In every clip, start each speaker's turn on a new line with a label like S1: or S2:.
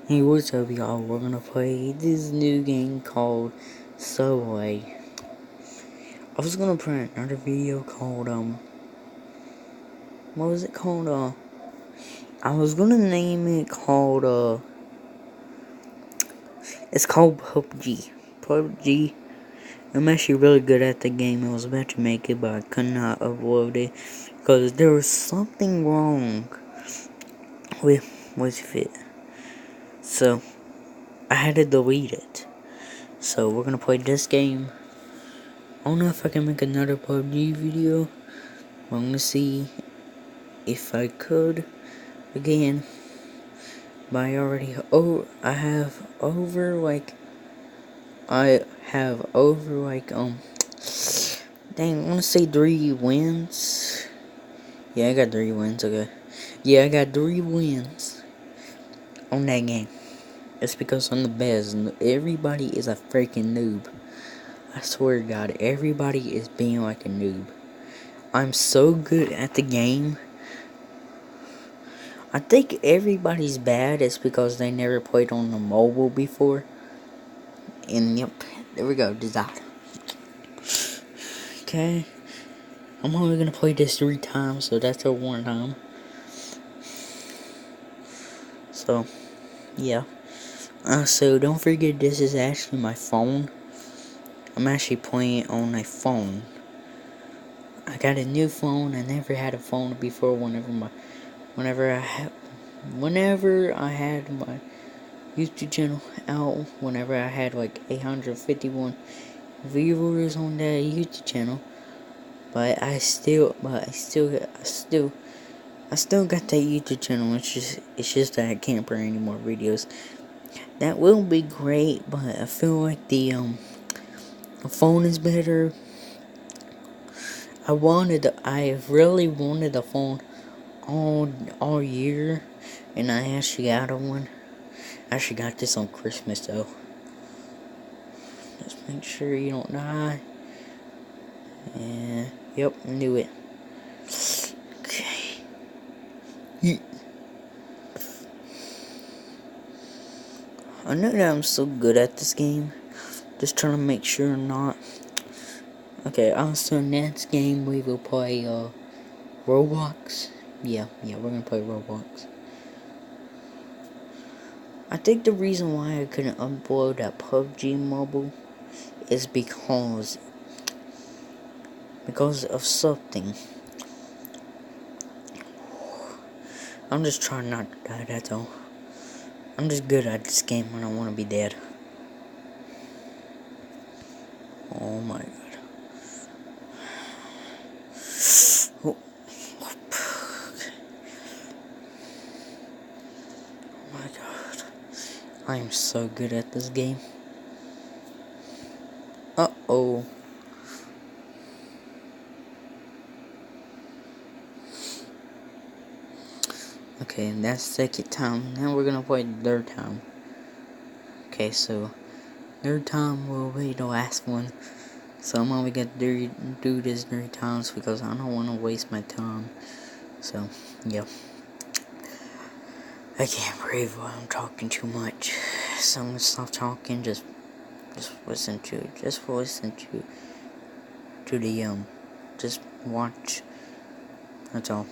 S1: Hey, what's up, y'all? We're gonna play this new game called Subway. I was gonna put another video called, what was it called? I was gonna name it called, it's called PUBG. PUBG. I'm actually really good at the game. I was about to make it, but I could not upload it because there was something wrong with it. So, I had to delete it. So, we're gonna play this game. I don't know if I can make another PUBG video. I'm gonna see if I could again. But I have over like dang, I wanna say 3 wins. Yeah, I got 3 wins, okay. Yeah, I got 3 wins on that game. It's because I'm the best and everybody is a freaking noob. I swear to God, everybody is being like a noob. I'm so good at the game. I think everybody's bad is because they never played on the mobile before. And yep, there we go, design. Okay. I'm only gonna play this 3 times, so that's a 1 time. So, yeah. So don't forget this is actually my phone. I'm actually playing on a phone. I got a new phone. I never had a phone before. Whenever I had my YouTube channel out, whenever I had like 851 viewers on that YouTube channel, but I still got that YouTube channel. It's just that I can't bring any more videos. That will be great, but I feel like the phone is better. I really wanted a phone all year, and I actually got one. I actually got this on Christmas though. Just make sure you don't die. And yep, knew it. Okay. I know that I'm so good at this game. Just trying to make sure I'm not. Okay, also next game we will play Roblox. Yeah, we're gonna play Roblox. I think the reason why I couldn't upload that PUBG mobile is because of something. I'm just trying not to die, that's all. I'm just good at this game. I don't want to be dead. Oh my god. Oh. Oh my god. I am so good at this game. Uh-oh. Okay, that's second time. Now we're gonna play the third time. Okay, so third time will be the last one. So I'm only gonna do this 3 times because I don't want to waste my time. So, yeah. I can't breathe while I'm talking too much. So I'm gonna stop talking, just listen to the just watch. That's all.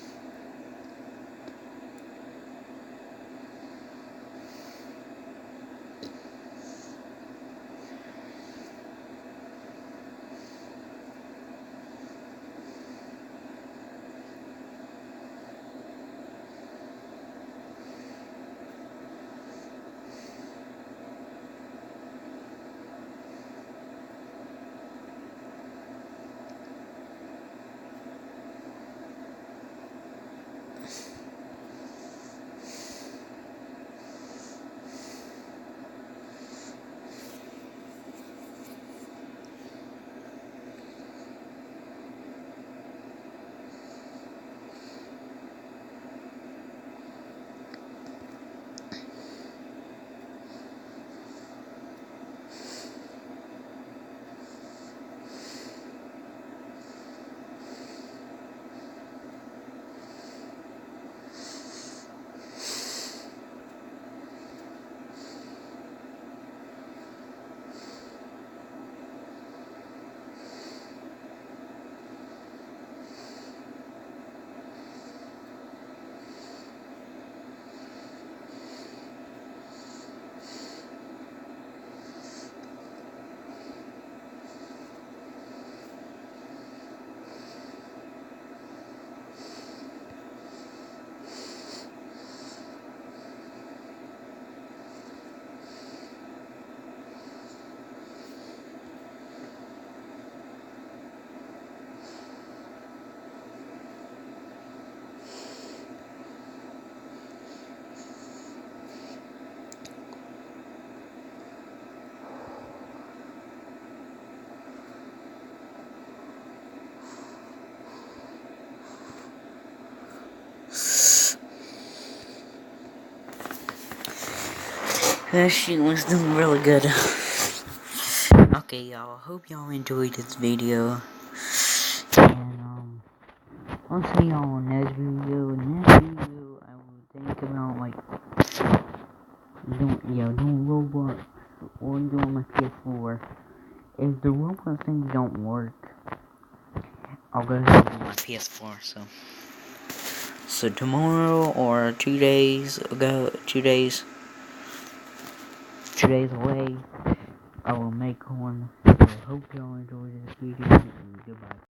S1: That shit was doing really good. Okay, y'all. Hope y'all enjoyed this video. And, I'll see y'all on next video. Next video, I will think about, like, doing Roblox or doing my PS4. If the Roblox things don't work, I'll go ahead and do my PS4, So tomorrow or 2 days ago, 2 days away, I will make one. So hope y'all enjoyed this video, and goodbye.